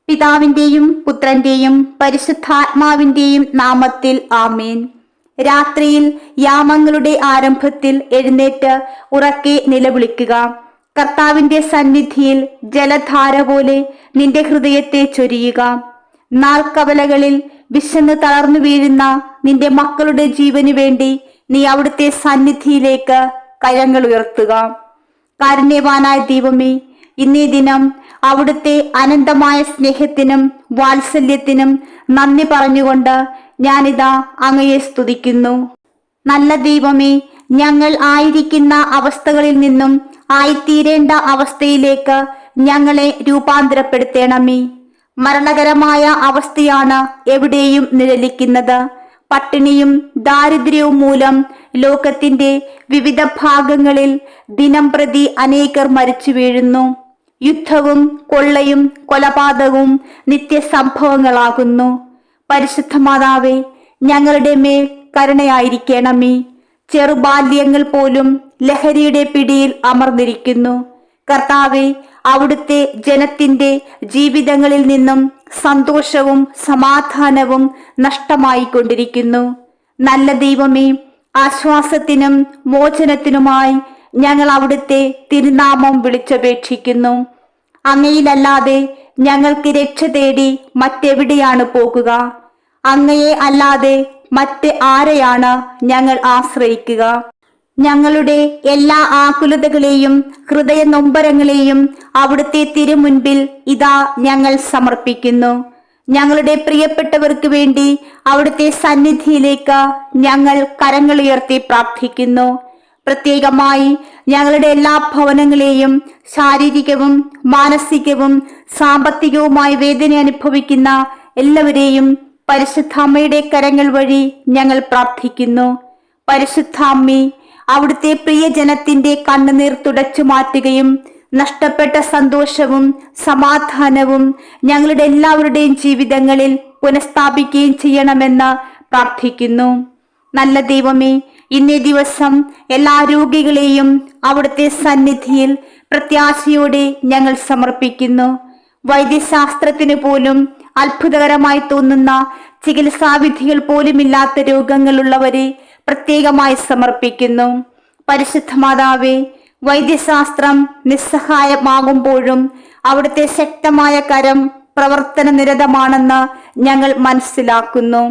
പിതാവിന്റെയും പുത്രന്റെയും പരിശുദ്ധാത്മാവിന്റെയും നാമത്തിൽ ആമേൻ. രാത്രിയിൽ യാമങ്ങളുടെ ആരംഭത്തിൽ എഴുന്നേറ്റ് ഉറക്കെ നിലവിളിക്കുക. കർത്താവിന്റെ സന്നിധിയിൽ ജലധാര പോലെ നിന്റെ ഹൃദയത്തെ ചൊരിയുക. നാൾക്കവലകളിൽ വിശന്ന് തളർന്നു വീഴുന്ന നിന്റെ മക്കളുടെ ജീവനു വേണ്ടി നീ അവിടുത്തെ സന്നിധിയിലേക്ക് കരങ്ങൾ ഉയർത്തുക. കാരുണ്യവാനായ ദൈവമേ, ഇന്നേ ദിനം അവിടുത്തെ അനന്തമായ സ്നേഹത്തിനും വാത്സല്യത്തിനും നന്ദി പറഞ്ഞുകൊണ്ട് ഞാനിതാ അങ്ങയെ സ്തുതിക്കുന്നു. നല്ല ദൈവമേ, ഞങ്ങൾ ആയിരിക്കുന്ന അവസ്ഥകളിൽ നിന്നും ആയിത്തീരേണ്ട അവസ്ഥയിലേക്ക് ഞങ്ങളെ രൂപാന്തരപ്പെടുത്തണമേ. മരണകരമായ അവസ്ഥയാണ് എവിടെയും നിഴലിക്കുന്നത്. പട്ടിണിയും ദാരിദ്ര്യവും മൂലം ലോകത്തിന്റെ വിവിധ ഭാഗങ്ങളിൽ ദിനം പ്രതി അനേകർ മരിച്ചു വീഴുന്നു. യുദ്ധവും കൊള്ളയും കൊലപാതകവും നിത്യസംഭവങ്ങളാകുന്നു. പരിശുദ്ധ മാതാവേ, ഞങ്ങളുടെ മേൽ കരുണയായിരിക്കണമേ. ചെറുബാല്യങ്ങൾ പോലും ലഹരിയുടെ പിടിയിൽ അമർന്നിരിക്കുന്നു. കർത്താവെ, അവിടുത്തെ ജനത്തിന്റെ ജീവിതങ്ങളിൽ നിന്നും സന്തോഷവും സമാധാനവും നഷ്ടമായിക്കൊണ്ടിരിക്കുന്നു. നല്ല ദൈവമേ, ആശ്വാസത്തിനും മോചനത്തിനുമായി ഞങ്ങൾ അവിടുത്തെ തിരുനാമം വിളിച്ചപേക്ഷിക്കുന്നു. അങ്ങയിലല്ലാതെ ഞങ്ങൾക്ക് രക്ഷ തേടി മറ്റെവിടെയാണ് പോകുക? അങ്ങയെ അല്ലാതെ മറ്റ് ആരെയാണ് ഞങ്ങൾ ആശ്രയിക്കുക? ഞങ്ങളുടെ എല്ലാ ആകുലതകളെയും ഹൃദയ നൊമ്പരങ്ങളെയും അവിടുത്തെ തിരുമുൻപിൽ ഇതാ ഞങ്ങൾ സമർപ്പിക്കുന്നു. ഞങ്ങളുടെ പ്രിയപ്പെട്ടവർക്ക് വേണ്ടി അവിടുത്തെ സന്നിധിയിലേക്ക് ഞങ്ങൾ കരങ്ങളുയർത്തി പ്രാർത്ഥിക്കുന്നു. പ്രത്യേകമായി ഞങ്ങളുടെ എല്ലാ ഭവനങ്ങളെയും ശാരീരികവും മാനസികവും സാമ്പത്തികവുമായി വേദന അനുഭവിക്കുന്ന എല്ലാവരെയും പരിശുദ്ധ അമ്മയുടെ കരങ്ങൾ വഴി ഞങ്ങൾ പ്രാർത്ഥിക്കുന്നു. പരിശുദ്ധ അമ്മേ, അവിടുത്തെ പ്രിയജനത്തിന്റെ കണ്ണുനീർ തുടച്ചു മാറ്റുകയും നഷ്ടപ്പെട്ട സന്തോഷവും സമാധാനവും ഞങ്ങളുടെ എല്ലാവരുടെയും ജീവിതങ്ങളിൽ പുനഃസ്ഥാപിക്കുകയും ചെയ്യണമെന്ന് പ്രാർത്ഥിക്കുന്നു. നല്ല ദൈവമേ, ഇന്നേ ദിവസം എല്ലാ രോഗികളെയും അവിടുത്തെ സന്നിധിയിൽ പ്രത്യാശയോടെ ഞങ്ങൾ സമർപ്പിക്കുന്നു. വൈദ്യശാസ്ത്രത്തിന് പോലും അത്ഭുതകരമായി തോന്നുന്ന ചികിത്സാവിധികൾ പോലുമില്ലാത്ത രോഗങ്ങളുള്ളവരെ പ്രത്യേകമായി സമർപ്പിക്കുന്നു. പരിശുദ്ധ മാതാവേ, വൈദ്യശാസ്ത്രം നിസ്സഹായമാകുമ്പോഴും അവിടുത്തെ ശക്തമായ കരം പ്രവർത്തന നിരതമാണെന്ന് ഞങ്ങൾ മനസ്സിലാക്കുന്നു.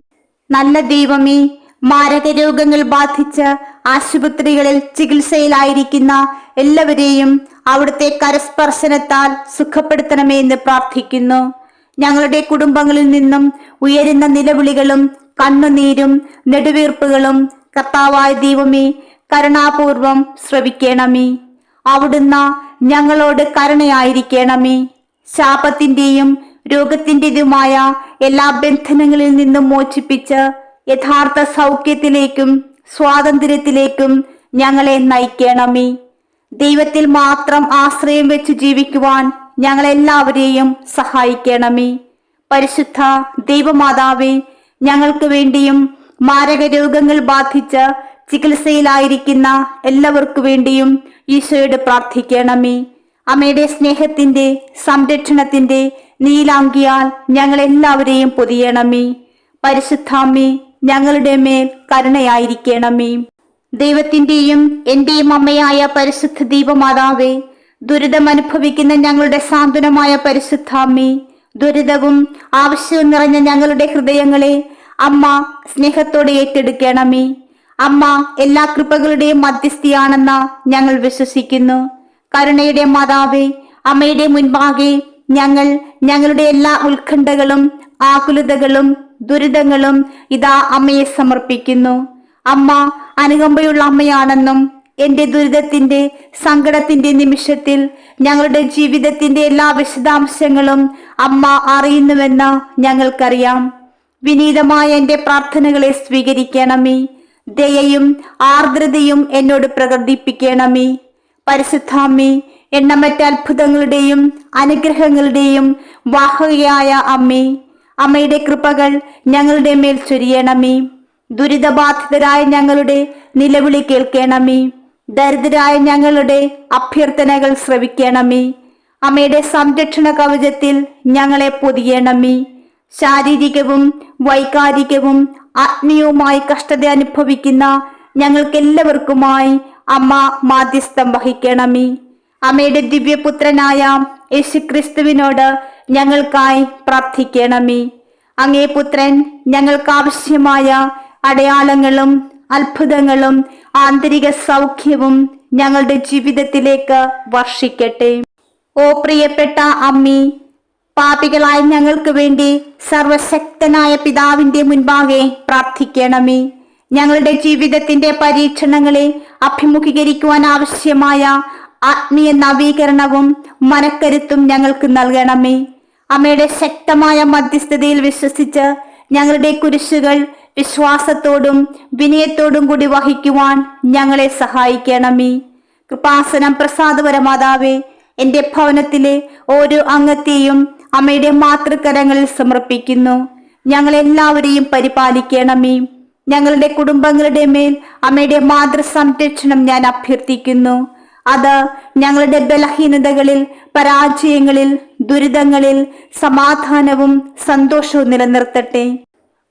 നല്ല ദൈവമേ, മാരക രോഗങ്ങൾ ബാധിച്ച് ആശുപത്രികളിൽ ചികിത്സയിലായിരിക്കുന്ന എല്ലാവരെയും അവിടുത്തെ കരസ്പർശനത്താൽ സുഖപ്പെടുത്തണമേ എന്ന് പ്രാർത്ഥിക്കുന്നു. ഞങ്ങളുടെ കുടുംബങ്ങളിൽ നിന്നും ഉയരുന്ന നിലവിളികളും കണ്ണുനീരും നെടുവീർപ്പുകളും കർത്താവായ ദൈവമേ കരുണാപൂർവം ശ്രവിക്കണമേ. അവിടുന്ന് ഞങ്ങളോട് കരുണയായിരിക്കണമേ. ശാപത്തിന്റെയും രോഗത്തിൻ്റെതുമായ എല്ലാ ബന്ധനങ്ങളിൽ നിന്നും മോചിപ്പിച്ച് യഥാർത്ഥ സൗഖ്യത്തിലേക്കും സ്വാതന്ത്ര്യത്തിലേക്കും ഞങ്ങളെ നയിക്കണമേ. ദൈവത്തിൽ മാത്രം ആശ്രയം വെച്ച് ജീവിക്കുവാൻ ഞങ്ങളെല്ലാവരെയും സഹായിക്കണമേ. പരിശുദ്ധ ദൈവമാതാവേ, ഞങ്ങൾക്ക് വേണ്ടിയും മാരക രോഗങ്ങൾ ബാധിച്ച് ചികിത്സയിലായിരിക്കുന്ന എല്ലാവർക്കു വേണ്ടിയും ഈശോയോട് പ്രാർത്ഥിക്കണമേ. അമ്മയുടെ സ്നേഹത്തിന്റെ സംരക്ഷണത്തിന്റെ നീലാങ്കിയാൽ ഞങ്ങളെല്ലാവരെയും പൊതിയണമേ. പരിശുദ്ധാമ്മേ, ഞങ്ങളുടെ മേൽ കരുണയായിരിക്കണമേ. ദൈവത്തിന്റെയും എന്റെയും അമ്മയായ പരിശുദ്ധ ദൈവമാതാവേ, ദുരിതം അനുഭവിക്കുന്ന ഞങ്ങളുടെ സാന്ത്വനമായ പരിശുദ്ധാമ്മേ, ദുരിതവും ആവശ്യവും നിറഞ്ഞ ഞങ്ങളുടെ ഹൃദയങ്ങളെ അമ്മ സ്നേഹത്തോടെ ഏറ്റെടുക്കണമേ. അമ്മ എല്ലാ കൃപകളുടെയും മധ്യസ്ഥയാണെന്ന് ഞങ്ങൾ വിശ്വസിക്കുന്നു. കരുണയുടെ മാതാവേ, അമ്മയുടെ മുൻപാകെ ഞങ്ങൾ ഞങ്ങളുടെ എല്ലാ ഉത്കണ്ഠകളും ആകുലതകളും ദുരിതങ്ങളും ഇതാ അമ്മയെ സമർപ്പിക്കുന്നു. അമ്മ അനുകമ്പയുള്ള അമ്മയാണെന്നും എന്റെ ദുരിതത്തിന്റെ സങ്കടത്തിന്റെ നിമിഷത്തിൽ ഞങ്ങളുടെ ജീവിതത്തിന്റെ എല്ലാ വിശദാംശങ്ങളും അമ്മ അറിയുന്നുവെന്ന് ഞങ്ങൾക്കറിയാം. വിനീതമായ എന്റെ പ്രാർത്ഥനകളെ സ്വീകരിക്കണമേ. ദയയും ആർദ്രതയും എന്നോട് പ്രകടിപ്പിക്കണമേ. പരിശുദ്ധാമ്മേ, എണ്ണമറ്റ അത്ഭുതങ്ങളുടെയും അനുഗ്രഹങ്ങളുടെയും വാഹകയായ അമ്മേ, അമ്മയുടെ കൃപകൾ ഞങ്ങളുടെ മേൽ ചൊരിയണമേ. ദുരിതബാധിതരായ ഞങ്ങളുടെ നിലവിളി കേൾക്കണമേ. ദരിദ്രരായ ഞങ്ങളുടെ അഭ്യർത്ഥനകൾ ശ്രവിക്കണമേ. അമ്മയുടെ സംരക്ഷണ കവചത്തിൽ ഞങ്ങളെ പൊതിയണമേ. ശാരീരികവും വൈകാരികവും ആത്മീയവുമായി കഷ്ടത അനുഭവിക്കുന്ന ഞങ്ങൾക്കെല്ലാവർക്കുമായി അമ്മ മാധ്യസ്ഥം വഹിക്കണമേ. അമ്മയുടെ ദിവ്യപുത്രനായ യേശുക്രിസ്തുവിനോട് ഞങ്ങൾക്കായി പ്രാർത്ഥിക്കണമേ. അങ്ങേ പുത്രൻ ഞങ്ങൾക്കാവശ്യമായ അടയാളങ്ങളും അത്ഭുതങ്ങളും ആന്തരിക സൗഖ്യവും ഞങ്ങളുടെ ജീവിതത്തിലേക്ക് വർഷിക്കട്ടെ. ഓ പ്രിയപ്പെട്ട അമ്മേ, പാപികളായ ഞങ്ങൾക്ക് വേണ്ടി സർവശക്തനായ പിതാവിന്റെ മുൻപാകെ പ്രാർത്ഥിക്കണമേ. ഞങ്ങളുടെ ജീവിതത്തിന്റെ പരീക്ഷണങ്ങളെ അഭിമുഖീകരിക്കുവാൻ ആവശ്യമായ ആത്മീയ നവീകരണവും മനക്കരുത്തും ഞങ്ങൾക്ക് നൽകണമേ. അമ്മയുടെ ശക്തമായ മധ്യസ്ഥതയിൽ വിശ്വസിച്ച് ഞങ്ങളുടെ കുരിശുകൾ വിശ്വാസത്തോടും വിനയത്തോടും കൂടി വഹിക്കുവാൻ ഞങ്ങളെ സഹായിക്കണമേ. കൃപാസനം പ്രസാദപരമാതാവേ, എന്റെ ഭവനത്തിലെ ഓരോ അംഗത്തെയും അമ്മയുടെ മാതൃകരങ്ങളിൽ സമർപ്പിക്കുന്നു. ഞങ്ങളെല്ലാവരെയും പരിപാലിക്കണമേ. ഞങ്ങളുടെ കുടുംബങ്ങളുടെ മേൽ അമ്മയുടെ മാതൃ സംരക്ഷണം ഞാൻ അഭ്യർത്ഥിക്കുന്നു. അത് ഞങ്ങളുടെ ബലഹീനതകളിൽ, പരാജയങ്ങളിൽ, ദുരിതങ്ങളിൽ സമാധാനവും സന്തോഷവും നിലനിർത്തട്ടെ.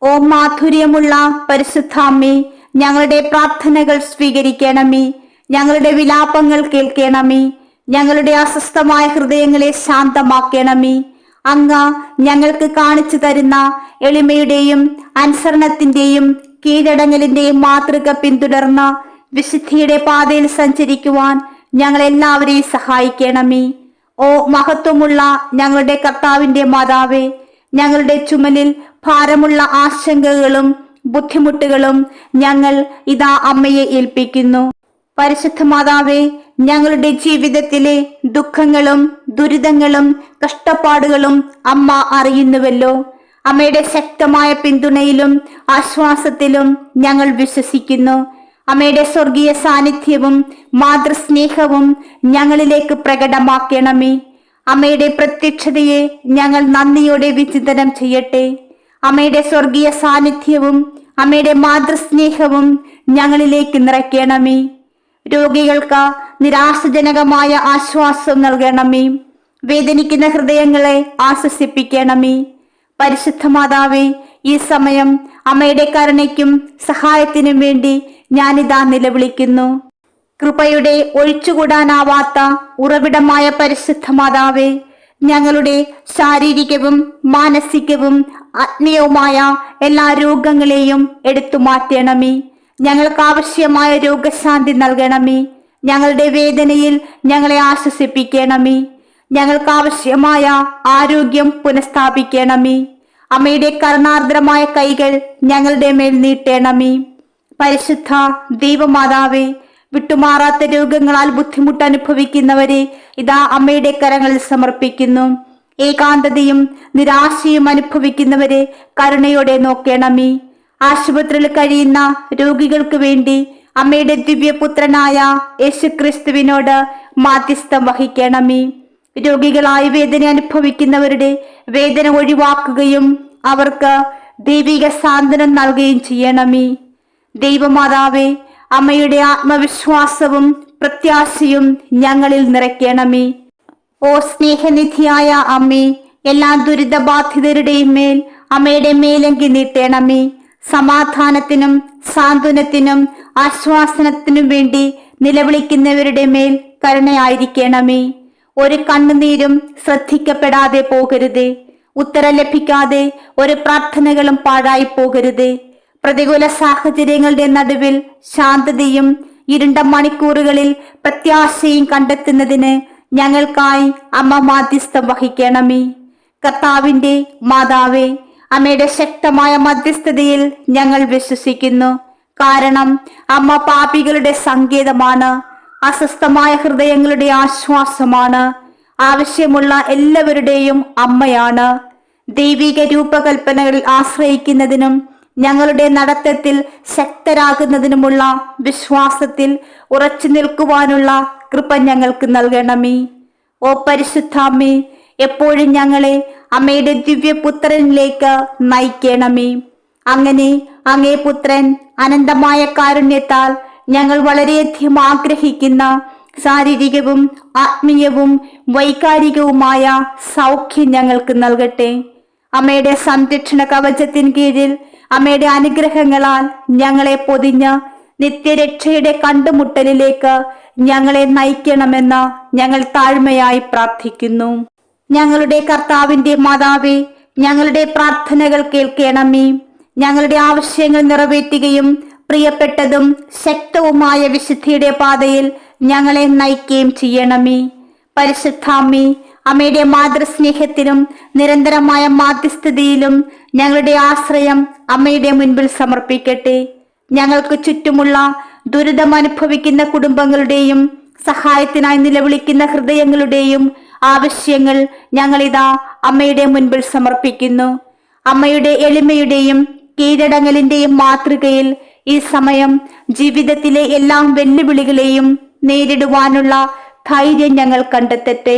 ഓ മാധുര്യമുള്ള പരിശുദ്ധാമ്മേ, ഞങ്ങളുടെ പ്രാർത്ഥനകൾ സ്വീകരിക്കണമേ. ഞങ്ങളുടെ വിലാപങ്ങൾ കേൾക്കണമേ. ഞങ്ങളുടെ അസ്വസ്ഥമായ ഹൃദയങ്ങളെ ശാന്തമാക്കണമേ. അങ്ങ് ഞങ്ങൾക്ക് കാണിച്ചു തരുന്ന എളിമയുടെയും അനുസരണത്തിന്റെയും കീഴടങ്ങലിന്റെയും മാതൃക പിന്തുടർന്ന വിശുദ്ധിയുടെ പാതയിൽ സഞ്ചരിക്കുവാൻ ഞങ്ങളെല്ലാവരെയും സഹായിക്കണമേ. ഓ മഹത്വമുള്ള ഞങ്ങളുടെ കർത്താവിന്റെ മാതാവേ, ഞങ്ങളുടെ ചുമലിൽ ഭാരമുള്ള ആശങ്കകളും ബുദ്ധിമുട്ടുകളും ഞങ്ങൾ ഇതാ അമ്മയെ ഏൽപ്പിക്കുന്നു. പരിശുദ്ധ മാതാവേ, ഞങ്ങളുടെ ജീവിതത്തിലെ ദുഃഖങ്ങളും ദുരിതങ്ങളും കഷ്ടപ്പാടുകളും അമ്മ അറിയുന്നുവല്ലോ. അമ്മയുടെ ശക്തമായ പിന്തുണയിലും ആശ്വാസത്തിലും ഞങ്ങൾ വിശ്വസിക്കുന്നു. അമ്മയുടെ സ്വർഗീയ സാന്നിധ്യവും മാതൃസ്നേഹവും ഞങ്ങളിലേക്ക് പ്രകടമാക്കണമേ. അമ്മയുടെ പ്രത്യക്ഷതയെ ഞങ്ങൾ നന്ദിയോടെ വിചിന്തനം ചെയ്യട്ടെ. അമ്മയുടെ സ്വർഗീയ സാന്നിധ്യവും അമ്മയുടെ മാതൃസ്നേഹവും ഞങ്ങളിലേക്ക് നിറയ്ക്കണമേ. രോഗികൾക്ക് നിരാശജനകമായ ആശ്വാസം നൽകണമേ. വേദനിക്കുന്ന ഹൃദയങ്ങളെ ആശ്വസിപ്പിക്കണമേ. പരിശുദ്ധ മാതാവേ, ഈ സമയം അമ്മയുടെ കരുണയ്ക്കും സഹായത്തിനും വേണ്ടി ഞാനിതാ നിലവിളിക്കുന്നു. കൃപയുടെ ഒഴിച്ചുകൂടാനാവാത്ത ഉറവിടമായ പരിശുദ്ധ മാതാവേ, ഞങ്ങളുടെ ശാരീരികവും മാനസികവും ആത്മീയവുമായ എല്ലാ രോഗങ്ങളെയും എടുത്തു മാറ്റണമേ. ഞങ്ങൾക്ക് ആവശ്യമായ രോഗശാന്തി നൽകണമേ. ഞങ്ങളുടെ വേദനയിൽ ഞങ്ങളെ ആശ്വസിപ്പിക്കണമേ. ഞങ്ങൾക്ക് ആവശ്യമായ ആരോഗ്യം പുനഃസ്ഥാപിക്കണമേ. അമ്മയുടെ കരുണാർദ്രമായ കൈകൾ ഞങ്ങളുടെ മേൽ നീട്ടണമേ. പരിശുദ്ധ ദൈവമാതാവേ, വിട്ടുമാറാത്ത രോഗങ്ങളാൽ ബുദ്ധിമുട്ട് അനുഭവിക്കുന്നവരെ ഇതാ അമ്മയുടെ കരങ്ങളിൽ സമർപ്പിക്കുന്നു. ഏകാന്തതയും നിരാശയും അനുഭവിക്കുന്നവരെ കരുണയോടെ നോക്കണമേ. ആശുപത്രിയിൽ കഴിയുന്ന രോഗികൾക്ക് വേണ്ടി അമ്മയുടെ ദിവ്യപുത്രനായ യേശുക്രിസ്തുവിനോട് മാധ്യസ്ഥം വഹിക്കണമേ. രോഗികളായി വേദന അനുഭവിക്കുന്നവരുടെ വേദന ഒഴിവാക്കുകയും അവർക്ക് ദൈവിക സാന്ത്വനം നൽകുകയും ചെയ്യണമേ. ദൈവമാതാവേ, അമ്മയുടെ ആത്മവിശ്വാസവും പ്രത്യാശയും ഞങ്ങളിൽ നിറയ്ക്കണമേ. ഓ സ്നേഹനിധിയായ അമ്മേ, എല്ലാ ദുരിതബാധിതരുടെയും മേൽ അമ്മയുടെ മേലങ്കി നീട്ടണമേ. സമാധാനത്തിനും സാന്ത്വനത്തിനും ആശ്വാസനത്തിനും വേണ്ടി നിലവിളിക്കുന്നവരുടെ മേൽ കരുണയായിരിക്കണമേ. ഒരു കണ്ണുനീരും ശ്രദ്ധിക്കപ്പെടാതെ പോകരുതേ. ഉത്തരം ലഭിക്കാതെ ഒരു പ്രാർത്ഥനകളും പാഴായി പോകരുതേ. പ്രതികൂല സാഹചര്യങ്ങളുടെ നടുവിൽ ശാന്തതയും ഇരുണ്ട മണിക്കൂറുകളിൽ പ്രത്യാശയും കണ്ടെത്തുന്നതിന് ഞങ്ങൾക്കായി അമ്മ മാധ്യസ്ഥം വഹിക്കണമേ. കർത്താവിന്റെ മാതാവേ, അമ്മയുടെ ശക്തമായ മധ്യസ്ഥതയിൽ ഞങ്ങൾ വിശ്വസിക്കുന്നു. കാരണം അമ്മ പാപികളുടെ സങ്കേതമാണ്, അസ്വസ്ഥമായ ഹൃദയങ്ങളുടെ ആശ്വാസമാണ്, ആവശ്യമുള്ള എല്ലാവരുടെയും അമ്മയാണ്. ദൈവിക രൂപകൽപ്പനകളിൽ ആശ്രയിക്കുന്നതിനും ഞങ്ങളുടെ നടത്തത്തിൽ ശക്തരാകുന്നതിനുമുള്ള വിശ്വാസത്തിൽ ഉറച്ചു നിൽക്കുവാനുള്ള കൃപ ഞങ്ങൾക്ക് നൽകണമേ. ഓ പരിശുദ്ധാമ്മേ, എപ്പോഴും ഞങ്ങളെ അമ്മയുടെ ദിവ്യപുത്രനിലേക്ക് നയിക്കണമേ. അങ്ങനെ അങ്ങേ പുത്രൻ അനന്തമായ കാരുണ്യത്താൽ ഞങ്ങൾ വളരെയധികം ആഗ്രഹിക്കുന്ന ശാരീരികവും ആത്മീയവും വൈകാരികവുമായ സൗഖ്യം ഞങ്ങൾക്ക് നൽകട്ടെ. അമ്മയുടെ സംരക്ഷണ കവചത്തിന് കീഴിൽ അമ്മയുടെ അനുഗ്രഹങ്ങളാൽ ഞങ്ങളെ പൊതിഞ്ഞ് നിത്യരക്ഷയുടെ കണ്ടുമുട്ടലിലേക്ക് ഞങ്ങളെ നയിക്കണമെന്ന് ഞങ്ങൾ താഴ്മയായി പ്രാർത്ഥിക്കുന്നു. ഞങ്ങളുടെ കർത്താവിന്റെ മാതാവേ, ഞങ്ങളുടെ പ്രാർത്ഥനകൾ കേൾക്കണമേ. ഞങ്ങളുടെ ആവശ്യങ്ങൾ നിറവേറ്റുകയും പ്രിയപ്പെട്ടതും ശക്തവുമായ വിശുദ്ധിയുടെ പാതയിൽ ഞങ്ങളെ നയിക്കുകയും ചെയ്യണമേ. പരിശുദ്ധാമ്മേ, അമ്മയുടെ മാതൃസ്നേഹത്തിലും നിരന്തരമായ മാധ്യസ്ഥതയിലും ഞങ്ങളുടെ ആശ്രയം അമ്മയുടെ മുൻപിൽ സമർപ്പിക്കട്ടെ. ഞങ്ങൾക്ക് ചുറ്റുമുള്ള ദുരിതം അനുഭവിക്കുന്ന കുടുംബങ്ങളുടെയും സഹായത്തിനായി നിലവിളിക്കുന്ന ഹൃദയങ്ങളുടെയും ആവശ്യങ്ങൾ ഞങ്ങളിതാ അമ്മയുടെ മുൻപിൽ സമർപ്പിക്കുന്നു. അമ്മയുടെ എളിമയുടെയും കീഴടങ്ങലിന്റെയും മാതൃകയിൽ ഈ സമയം ജീവിതത്തിലെ എല്ലാ വെല്ലുവിളികളെയും നേരിടുവാനുള്ള ധൈര്യം ഞങ്ങൾ കണ്ടെത്തട്ടെ.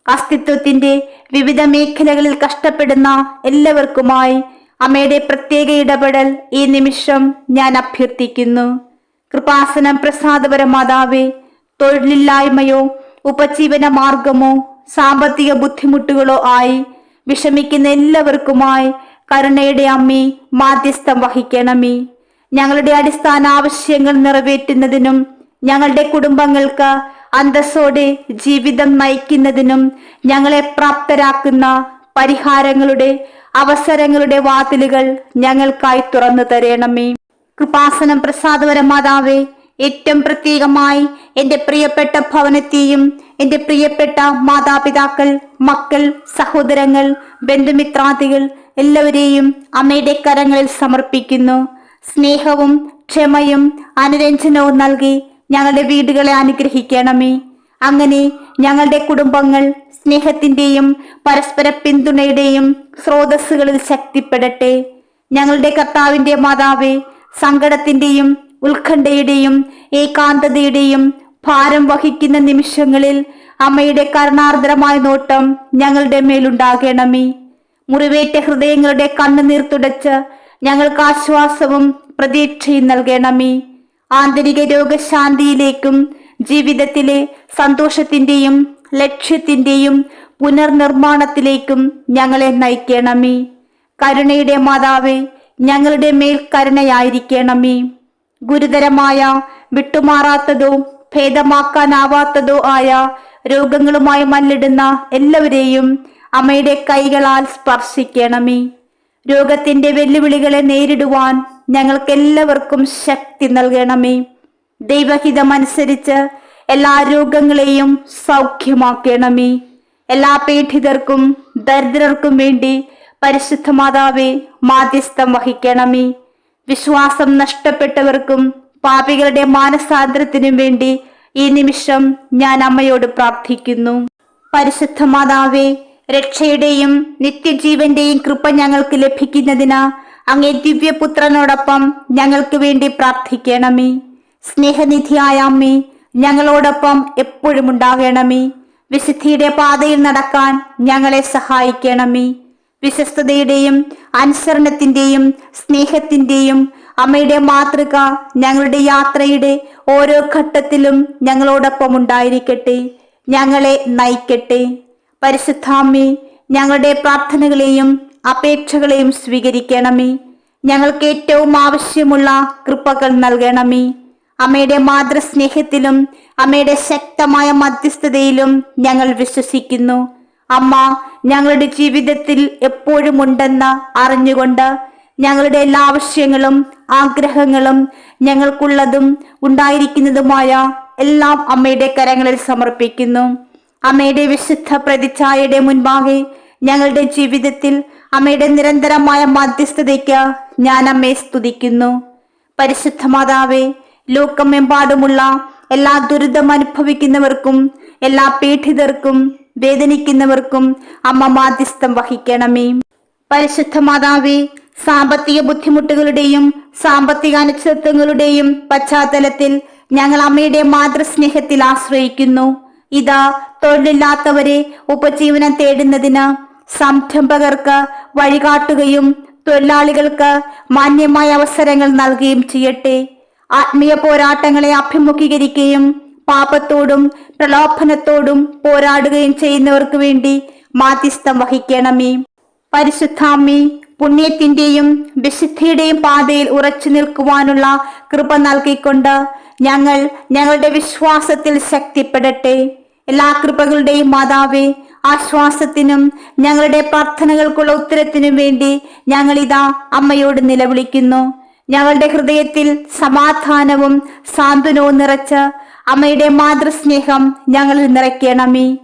അസ്തിത്വത്തിന്റെ വിവിധ മേഖലകളിൽ കഷ്ടപ്പെടുന്ന എല്ലാവർക്കുമായി അമ്മയുടെ പ്രത്യേക ഇടപെടൽ ഈ നിമിഷം ഞാൻ അഭ്യർത്ഥിക്കുന്നു. കൃപാസനം പ്രസാദപര മാതാവേ, തൊഴിലില്ലായ്മയോ ഉപജീവന മാർഗമോ സാമ്പത്തിക ബുദ്ധിമുട്ടുകളോ ആയി വിഷമിക്കുന്ന എല്ലാവർക്കുമായി കരുണയുടെ അമ്മേ മാധ്യസ്ഥം വഹിക്കണമേ. ഞങ്ങളുടെ അടിസ്ഥാന ആവശ്യങ്ങൾ നിറവേറ്റുന്നതിനും ഞങ്ങളുടെ കുടുംബങ്ങൾക്ക് അന്തസ്സോടെ ജീവിതം നയിക്കുന്നതിനും ഞങ്ങളെ പ്രാപ്തരാക്കുന്ന പരിഹാരങ്ങളുടെ അവസരങ്ങളുടെ വാതിലുകൾ ഞങ്ങൾക്കായി തുറന്നു തരണമേ. കൃപാസനം പ്രസാദപര മാതാവേ, ഏറ്റവും പ്രത്യേകമായി എൻ്റെ പ്രിയപ്പെട്ട ഭവനത്തെയും എൻ്റെ പ്രിയപ്പെട്ട മാതാപിതാക്കൾ, മക്കൾ, സഹോദരങ്ങൾ, ബന്ധുമിത്രാദികൾ എല്ലാവരെയും അമ്മയുടെ കരങ്ങളിൽ സമർപ്പിക്കുന്നു. സ്നേഹവും ക്ഷമയും അനുരഞ്ജനവും നൽകി ഞങ്ങളുടെ വീടുകളെ അനുഗ്രഹിക്കണമേ. അങ്ങനെ ഞങ്ങളുടെ കുടുംബങ്ങൾ സ്നേഹത്തിന്റെയും പരസ്പര പിന്തുണയുടെയും സ്രോതസ്സുകളിൽ ശക്തിപ്പെടട്ടെ. ഞങ്ങളുടെ കർത്താവിന്റെ മാതാവേ, സങ്കടത്തിന്റെയും ഉത്കണ്ഠയുടെയും ഏകാന്തതയുടെയും ഭാരം വഹിക്കുന്ന നിമിഷങ്ങളിൽ അമ്മയുടെ കരുണാർദ്രമായ നോട്ടം ഞങ്ങളുടെ മേലുണ്ടാകണമേ. മുറിവേറ്റ ഹൃദയങ്ങളുടെ കണ്ണുനീർ തുടച്ച് ഞങ്ങൾക്ക് ആശ്വാസവും പ്രതീക്ഷയും നൽകണമേ. ആന്തരിക രോഗശാന്തിയിലേക്കും ജീവിതത്തിലെ സന്തോഷത്തിന്റെയും ലക്ഷ്യത്തിന്റെയും പുനർനിർമ്മാണത്തിലേക്കും ഞങ്ങളെ നയിക്കണമേ. കരുണയുടെ മാതാവേ, ഞങ്ങളുടെ മേൽ കരുണയായിരിക്കണമേ. ഗുരുതരമായ വിട്ടുമാറാത്തതോ ഭേദമാക്കാനാവാത്തതോ ആയ രോഗങ്ങളുമായി മല്ലിടുന്ന എല്ലാവരെയും അമ്മയുടെ കൈകളാൽ സ്പർശിക്കണമേ. രോഗത്തിന്റെ വെല്ലുവിളികളെ നേരിടുവാൻ ഞങ്ങൾക്കെല്ലാവർക്കും ശക്തി നൽകണമേ. ദൈവഹിതമനുസരിച്ച് എല്ലാ രോഗങ്ങളെയും സൗഖ്യമാക്കണമേ. എല്ലാ പീഡിതർക്കും ദരിദ്രർക്കും വേണ്ടി പരിശുദ്ധ മാതാവേ മാധ്യസ്ഥം വഹിക്കണമേ. വിശ്വാസം നഷ്ടപ്പെട്ടവർക്കും പാപികളുടെ മാനസാന്തരത്തിനും വേണ്ടി ഈ നിമിഷം ഞാൻ അമ്മയോട് പ്രാർത്ഥിക്കുന്നു. പരിശുദ്ധ മാതാവേ, രക്ഷയുടെയും നിത്യജീവന്റെയും കൃപ ഞങ്ങൾക്ക് ലഭിക്കുന്നതിന് അങ്ങേ ദിവ്യപുത്രനോടൊപ്പം ഞങ്ങൾക്ക് വേണ്ടി പ്രാർത്ഥിക്കണമേ. സ്നേഹനിധിയായ അമ്മേ, ഞങ്ങളോടൊപ്പം എപ്പോഴും ഉണ്ടാകണമേ. വിശുദ്ധിയുടെ പാതയിൽ നടക്കാൻ ഞങ്ങളെ സഹായിക്കണമേ. വിശ്വസ്തതയുടെയും അനുസരണത്തിന്റെയും സ്നേഹത്തിന്റെയും അമ്മയുടെ മാതൃക ഞങ്ങളുടെ യാത്രയുടെ ഓരോ ഘട്ടത്തിലും ഞങ്ങളോടൊപ്പം ഉണ്ടായിരിക്കട്ടെ, ഞങ്ങളെ നയിക്കട്ടെ. പരിശുദ്ധാമ്മേ, ഞങ്ങളുടെ പ്രാർത്ഥനകളെയും അപേക്ഷകളെയും സ്വീകരിക്കണമേ. ഞങ്ങൾക്ക് ഏറ്റവും ആവശ്യമുള്ള കൃപകൾ നൽകണമേ. അമ്മയുടെ മാതൃസ്നേഹത്തിലും അമ്മയുടെ ശക്തമായ മധ്യസ്ഥതയിലും ഞങ്ങൾ വിശ്വസിക്കുന്നു. അമ്മ ഞങ്ങളുടെ ജീവിതത്തിൽ എപ്പോഴും ഉണ്ടെന്ന് അറിഞ്ഞുകൊണ്ട് ഞങ്ങളുടെ എല്ലാ ആവശ്യങ്ങളും ആഗ്രഹങ്ങളും ഞങ്ങൾക്കുള്ളതും ഉണ്ടായിരിക്കുന്നതുമായ എല്ലാം അമ്മയുടെ കരങ്ങളിൽ സമർപ്പിക്കുന്നു. അമ്മയുടെ വിശുദ്ധ പ്രതിച്ഛായയുടെ മുൻപാകെ ഞങ്ങളുടെ ജീവിതത്തിൽ അമ്മയുടെ നിരന്തരമായ മധ്യസ്ഥതയ്ക്ക് ഞാൻ അമ്മയെ സ്തുതിക്കുന്നു. പരിശുദ്ധ മാതാവേ, ലോകമെമ്പാടുമുള്ള എല്ലാ ദുരിതം അനുഭവിക്കുന്നവർക്കും എല്ലാ പീഡിതർക്കും വേദനിക്കുന്നവർക്കും അമ്മ മാധ്യസ്ഥം വഹിക്കണമേ. പരിശുദ്ധ മാതാവേ, സാമ്പത്തിക ബുദ്ധിമുട്ടുകളുടെയും സാമ്പത്തിക അനിശ്ചിതത്വങ്ങളുടെയും പശ്ചാത്തലത്തിൽ ഞങ്ങൾ അമ്മയുടെ മാതൃസ്നേഹത്തിൽ ആശ്രയിക്കുന്നു. ഇതാ തൊഴിലില്ലാത്തവരെ ഉപജീവനം തേടുന്നതിന് സംരംഭകർക്ക് വഴികാട്ടുകയും തൊഴിലാളികൾക്ക് മാന്യമായ അവസരങ്ങൾ നൽകുകയും ചെയ്യട്ടെ. ആത്മീയ പോരാട്ടങ്ങളെ അഭിമുഖീകരിക്കുകയും പാപത്തോടും പ്രലോഭനത്തോടും പോരാടുകയും ചെയ്യുന്നവർക്ക് വേണ്ടി മാധ്യസ്ഥം വഹിക്കണമേ. പരിശുദ്ധാമ്മേ, പുണ്യത്തിന്റെയും വിശുദ്ധിയുടെയും പാതയിൽ ഉറച്ചു നിൽക്കുവാനുള്ള കൃപ നൽകിക്കൊണ്ട് ഞങ്ങൾ ഞങ്ങളുടെ വിശ്വാസത്തിൽ ശക്തിപ്പെടട്ടെ. എല്ലാ കൃപകളുടെയും മാതാവേ, ആശ്വാസത്തിനും ഞങ്ങളുടെ പ്രാർത്ഥനകൾക്കുള്ള ഉത്തരത്തിനും വേണ്ടി ഞങ്ങളിതാ അമ്മയോട് നിലവിളിക്കുന്നു. ഞങ്ങളുടെ ഹൃദയത്തിൽ സമാധാനവും സാന്ത്വനവും നിറച്ച് അമ്മയുടെ മാതൃസ്നേഹം ഞങ്ങളിൽ നിറയ്ക്കണമേ.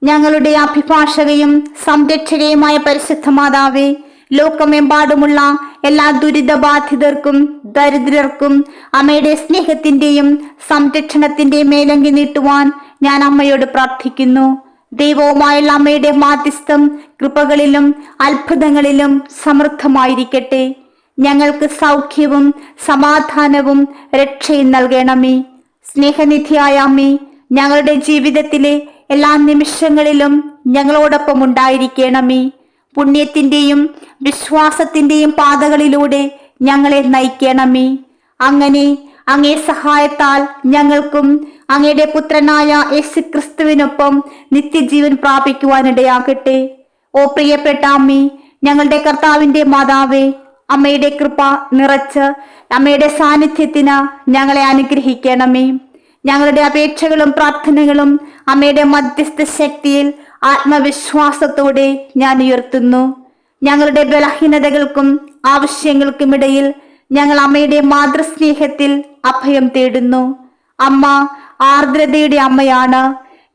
ഞങ്ങളുടെ അഭിഭാഷകയും സംരക്ഷകയുമായ പരിശുദ്ധ മാതാവേ, ലോകമെമ്പാടുമുള്ള എല്ലാ ദുരിതബാധിതർക്കും ദരിദ്രർക്കും അമ്മയുടെ സ്നേഹത്തിന്റെയും സംരക്ഷണത്തിന്റെയും മേലങ്കി നീട്ടുവാൻ ഞാൻ അമ്മയോട് പ്രാർത്ഥിക്കുന്നു. ദൈവവുമായുള്ള അമ്മയുടെ മാധ്യസ്ഥം കൃപകളിലും അത്ഭുതങ്ങളിലും സമൃദ്ധമായിരിക്കട്ടെ. ഞങ്ങൾക്ക് സൗഖ്യവും സമാധാനവും രക്ഷയും നൽകണമേ. സ്നേഹനിധിയായ അമ്മേ, ഞങ്ങളുടെ ജീവിതത്തിലെ എല്ലാ നിമിഷങ്ങളിലും ഞങ്ങളോടൊപ്പം ഉണ്ടായിരിക്കണമേ. പുണ്യത്തിന്റെയും വിശ്വാസത്തിന്റെയും പാതകളിലൂടെ ഞങ്ങളെ നയിക്കണമേ. അങ്ങനെ അങ്ങേ സഹായത്താൽ ഞങ്ങൾക്കും അങ്ങയുടെ പുത്രനായ യേശുക്രിസ്തുവിനൊപ്പം നിത്യജീവൻ പ്രാപിക്കുവാനിടയാകട്ടെ. ഓ പ്രിയപ്പെട്ട അമ്മേ, ഞങ്ങളുടെ കർത്താവിന്റെ മാതാവേ, അമ്മയുടെ കൃപ നിറച്ച് അമ്മയുടെ സാന്നിധ്യത്തിന് ഞങ്ങളെ അനുഗ്രഹിക്കണമേ. ഞങ്ങളുടെ അപേക്ഷകളും പ്രാർത്ഥനകളും അമ്മയുടെ മധ്യസ്ഥ ശക്തിയിൽ ആത്മവിശ്വാസത്തോടെ ഞാൻ ഉയർത്തുന്നു. ഞങ്ങളുടെ ബലഹീനതകൾക്കും ആവശ്യങ്ങൾക്കുമിടയിൽ ഞങ്ങൾ അമ്മയുടെ മാതൃസ്നേഹത്തിൽ അഭയം തേടുന്നു. അമ്മ ആർദ്രതയുടെ അമ്മയാണ്.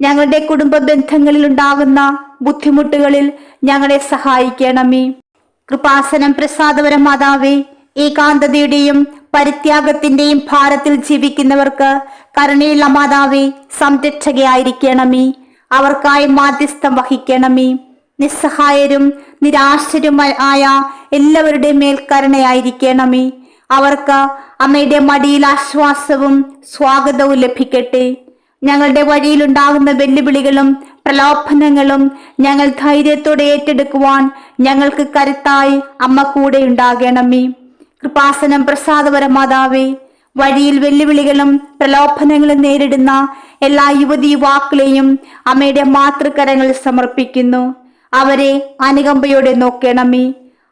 ഞങ്ങളുടെ കുടുംബ ബന്ധങ്ങളിൽ ഉണ്ടാകുന്ന ബുദ്ധിമുട്ടുകളിൽ ഞങ്ങളെ സഹായിക്കണമേ. കൃപാസനം പ്രസാദപര മാതാവേ, ഏകാന്തതയുടെയും പരിത്യാഗത്തിന്റെയും ഭാരത്തിൽ ജീവിക്കുന്നവർക്ക് കരുണയുള്ള മാതാവേ, സംരക്ഷകയായിരിക്കണമേ. അവർക്കായി മാധ്യസ്ഥം വഹിക്കണമേ. നിസ്സഹായരും നിരാശരുമായ എല്ലാവരുടെ മേൽ കരുണയായിരിക്കണമേ. അവർക്ക് അമ്മയുടെ മടിയിൽ ആശ്വാസവും സ്വാഗതവും ലഭിക്കട്ടെ. ഞങ്ങളുടെ വഴിയിലുണ്ടാകുന്ന വെല്ലുവിളികളും പ്രലോഭനങ്ങളും ഞങ്ങൾ ധൈര്യത്തോടെ ഏറ്റെടുക്കുവാൻ ഞങ്ങൾക്ക് കരുത്തായി അമ്മ കൂടെ ഉണ്ടാകണമേ. കൃപാസനം പ്രസാദപര മാതാവേ, വഴിയിൽ വെല്ലുവിളികളും പ്രലോഭനങ്ങളും നേരിടുന്ന എല്ലാ യുവതി യുവാക്കളെയും അമ്മയുടെ മാതൃകരങ്ങളിൽ സമർപ്പിക്കുന്നു. അവരെ അനുകമ്പയോടെ നോക്കണമേ.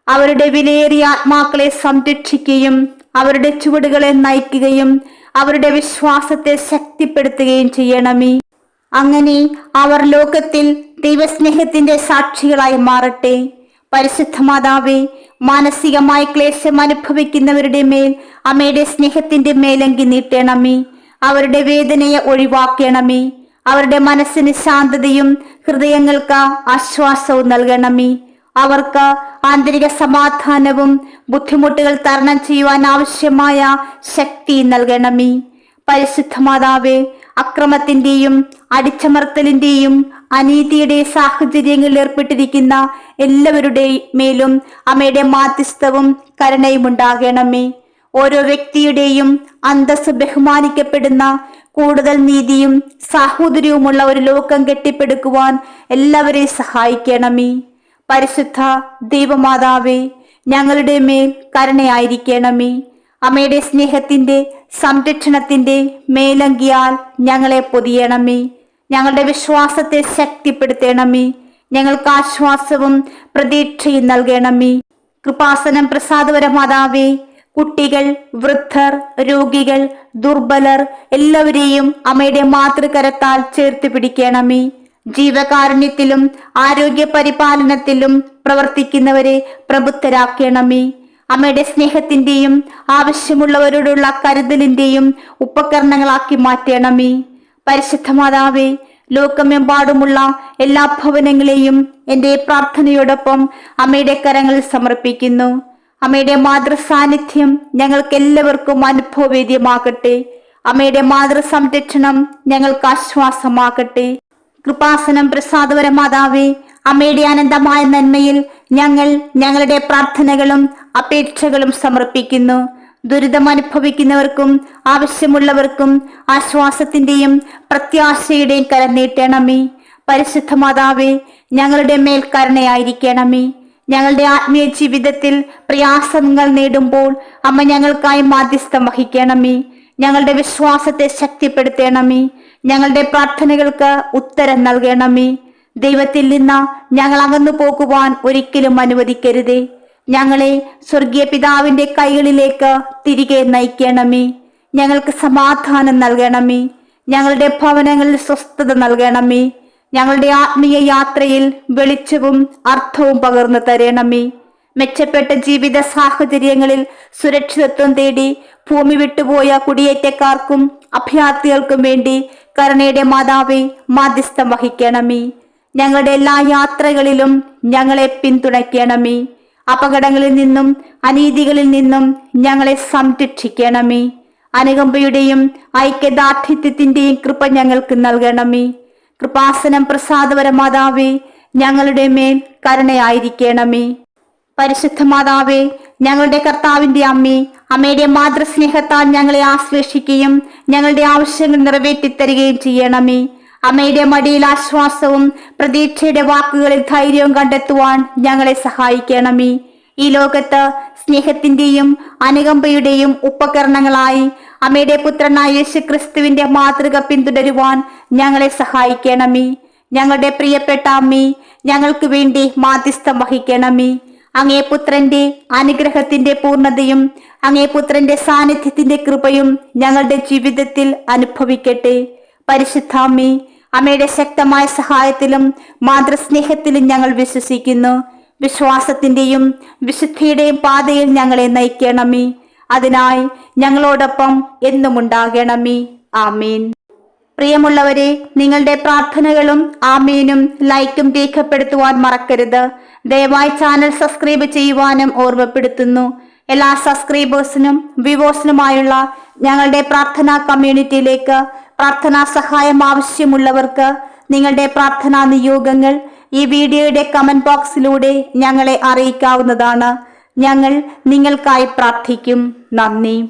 അവരുടെ വിലയേറിയ ആത്മാക്കളെ സംരക്ഷിക്കുകയും അവരുടെ ചുവടുകളെ നയിക്കുകയും അവരുടെ വിശ്വാസത്തെ ശക്തിപ്പെടുത്തുകയും ചെയ്യണമേ. അങ്ങനെ അവർ ലോകത്തിൽ ദൈവസ്നേഹത്തിന്റെ സാക്ഷികളായി മാറട്ടെ. പരിശുദ്ധ മാതാവേ, മാനസികമായ ക്ലേശം അനുഭവിക്കുന്നവരുടെ മേൽ അമ്മയുടെ സ്നേഹത്തിന്റെ മേലങ്കി നീട്ടണമേ. അവരുടെ വേദനയെ ഒഴിവാക്കണമേ. അവരുടെ മനസ്സിന് ശാന്തതയും ഹൃദയങ്ങൾക്ക് ആശ്വാസവും നൽകണമേ. അവർക്ക് ആന്തരിക സമാധാനവും ബുദ്ധിമുട്ടുകൾ തരണം ചെയ്യുവാൻ ആവശ്യമായ ശക്തി നൽകണമേ. പരിശുദ്ധ മാതാവേ, അക്രമത്തിന്റെയും അടിച്ചമർത്തലിന്റെയും അനീതിയുടെ സാഹചര്യങ്ങളിൽ ഏർപ്പെട്ടിരിക്കുന്ന എല്ലാവരുടെ മേലും അമ്മയുടെ മാധ്യസ്ഥവും കരുണയും ഉണ്ടാകണമേ. ഓരോ വ്യക്തിയുടെയും അന്തസ്സ് ബഹുമാനിക്കപ്പെടുന്ന കൂടുതൽ നീതിയും സാഹോദര്യവുമുള്ള ഒരു ലോകം കെട്ടിപ്പടുക്കുവാൻ എല്ലാവരെയും സഹായിക്കണമേ. പരിശുദ്ധ ദൈവമാതാവേ, ഞങ്ങളുടെ മേൽ കരുണയായിരിക്കണമേ. അമ്മയുടെ സ്നേഹത്തിന്റെ സംരക്ഷണത്തിന്റെ മേലങ്കിയാൽ ഞങ്ങളെ പൊതിയണമേ. ഞങ്ങളുടെ വിശ്വാസത്തെ ശക്തിപ്പെടുത്തണമേ. ഞങ്ങൾക്ക് ആശ്വാസവും പ്രതീക്ഷയും നൽകണമേ. കൃപാസനം പ്രസാദപര മാതാവേ, കുട്ടികൾ, വൃദ്ധർ, രോഗികൾ, ദുർബലർ എല്ലാവരെയും അമ്മയുടെ മാതൃകരത്താൽ ചേർത്ത് പിടിക്കണമേ. ജീവകാരുണ്യത്തിലും ആരോഗ്യ പരിപാലനത്തിലും പ്രവർത്തിക്കുന്നവരെ പ്രബുദ്ധരാക്കണമേ. അമ്മയുടെ സ്നേഹത്തിന്റെയും ആവശ്യമുള്ളവരോടുള്ള കരുതലിന്റെയും ഉപകരണങ്ങളാക്കി മാറ്റണമേ. പരിശുദ്ധ മാതാവേ, ലോകമെമ്പാടുമുള്ള എല്ലാ ഭവനങ്ങളെയും എൻ്റെ പ്രാർത്ഥനയോടൊപ്പം അമ്മയുടെ കരങ്ങളിൽ സമർപ്പിക്കുന്നു. അമ്മയുടെ മാതൃസാന്നിധ്യം ഞങ്ങൾക്ക് എല്ലാവർക്കും അനുഭവവേദ്യമാകട്ടെ. അമ്മയുടെ മാതൃ സംരക്ഷണം ഞങ്ങൾക്ക് ആശ്വാസമാകട്ടെ. കൃപാസനം പ്രസാദപര മാതാവേ, അമ്മയുടെ അനന്തമായ നന്മയിൽ ഞങ്ങൾ ഞങ്ങളുടെ പ്രാർത്ഥനകളും അപേക്ഷകളും സമർപ്പിക്കുന്നു. ദുരിതം അനുഭവിക്കുന്നവർക്കും ആവശ്യമുള്ളവർക്കും ആശ്വാസത്തിന്റെയും പ്രത്യാശയുടെയും കരം നീട്ടണമേ. പരിശുദ്ധ മാതാവേ, ഞങ്ങളുടെ മേൽ കരുണയായിരിക്കണമേ. ഞങ്ങളുടെ ആത്മീയ ജീവിതത്തിൽ പ്രയാസങ്ങൾ നേടുമ്പോൾ അമ്മ ഞങ്ങൾക്കായി മാധ്യസ്ഥം വഹിക്കണമേ. ഞങ്ങളുടെ വിശ്വാസത്തെ ശക്തിപ്പെടുത്തണമേ. ഞങ്ങളുടെ പ്രാർത്ഥനകൾക്ക് ഉത്തരം നൽകണമേ. ദൈവത്തിൽ നിന്ന് ഞങ്ങൾ അകന്നു പോകുവാൻ ഒരിക്കലും അനുവദിക്കരുതേ. ഞങ്ങളെ സ്വർഗീയ പിതാവിന്റെ കൈകളിലേക്ക് തിരികെ നയിക്കണമേ. ഞങ്ങൾക്ക് സമാധാനം നൽകണമേ. ഞങ്ങളുടെ ഭവനങ്ങളിൽ സ്വസ്ഥത നൽകണമേ. ഞങ്ങളുടെ ആത്മീയ യാത്രയിൽ വെളിച്ചവും അർത്ഥവും പകർന്നു തരണമേ. മെച്ചപ്പെട്ട ജീവിത സാഹചര്യങ്ങളിൽ സുരക്ഷിതത്വം തേടി ഭൂമി വിട്ടുപോയ കുടിയേറ്റക്കാർക്കും അഭയാർത്ഥികൾക്കും വേണ്ടി കരുണയുടെ മാതാവേ മാധ്യസ്ഥം വഹിക്കണമേ. ഞങ്ങളുടെ എല്ലാ യാത്രകളിലും ഞങ്ങളെ പിന്തുണയ്ക്കണമേ. അപകടങ്ങളിൽ നിന്നും അനീതികളിൽ നിന്നും ഞങ്ങളെ സംരക്ഷിക്കണമേ. അനുകമ്പയുടെയും ഐക്യദാർഢ്യത്തിന്റെയും കൃപ ഞങ്ങൾക്ക് നൽകണമേ. കൃപാസനം പ്രസാദപര മാതാവേ ഞങ്ങളുടെ മേൽ കരുണയായിരിക്കണമേ. പരിശുദ്ധ മാതാവേ, ഞങ്ങളുടെ കർത്താവിന്റെ അമ്മേ, അമ്മയുടെ മാതൃസ്നേഹത്താൽ ഞങ്ങളെ ആശ്ലേഷിക്കുകയും ഞങ്ങളുടെ ആവശ്യങ്ങൾ നിറവേറ്റിത്തരികയും ചെയ്യണമേ. അമ്മയുടെ മടിയിൽ ആശ്വാസവും പ്രതീക്ഷയുടെ വാക്കുകളിൽ ധൈര്യവും കണ്ടെത്തുവാൻ ഞങ്ങളെ സഹായിക്കണമേ. ഈ ലോകത്ത് സ്നേഹത്തിന്റെയും അനുകമ്പയുടെയും ഉപകരണങ്ങളായി അമ്മയുടെ പുത്രനായ യേശുക്രിസ്തുവിന്റെ മാതൃക പിന്തുടരുവാൻ ഞങ്ങളെ സഹായിക്കണമേ. ഞങ്ങളുടെ പ്രിയപ്പെട്ട അമ്മേ, ഞങ്ങൾക്ക് വേണ്ടി മാധ്യസ്ഥം വഹിക്കണമേ. അങ്ങേ പുത്രന്റെ അനുഗ്രഹത്തിന്റെ പൂർണ്ണതയും അങ്ങേ പുത്രന്റെ സാന്നിധ്യത്തിന്റെ കൃപയും ഞങ്ങളുടെ ജീവിതത്തിൽ അനുഭവിക്കട്ടെ. പരിശുദ്ധാമ്മേ, അമ്മയുടെ ശക്തമായ സഹായത്തിലും മാതൃസ്നേഹത്തിലും ഞങ്ങൾ വിശ്വസിക്കുന്നു. വിശ്വാസത്തിന്റെയും വിശുദ്ധിയുടെയും പാതയിൽ ഞങ്ങളെ നയിക്കണമേ. അതിനായി ഞങ്ങളോടൊപ്പം എന്നും ഉണ്ടാകണമേ. ആമേൻ. പ്രിയമുള്ളവരെ, നിങ്ങളുടെ പ്രാർത്ഥനകളും ആമേനും ലൈക്കും രേഖപ്പെടുത്തുവാൻ മറക്കരുത്. ദയവായി ചാനൽ സബ്സ്ക്രൈബ് ചെയ്യുവാനും ഓർമ്മപ്പെടുത്തുന്നു. എല്ലാ സബ്സ്ക്രൈബേഴ്സിനും വ്യൂവേഴ്സിനുമായുള്ള ഞങ്ങളുടെ പ്രാർത്ഥനാ കമ്മ്യൂണിറ്റിയിലേക്ക് പ്രാർത്ഥനാ സഹായം ആവശ്യമുള്ളവർക്ക് നിങ്ങളുടെ പ്രാർത്ഥനാ നിയോഗങ്ങൾ ഈ വീഡിയോയുടെ കമന്റ് ബോക്സിലൂടെ ഞങ്ങളെ അറിയിക്കാവുന്നതാണ്. ഞങ്ങൾ നിങ്ങൾക്കായി പ്രാർത്ഥിക്കും. നന്ദി.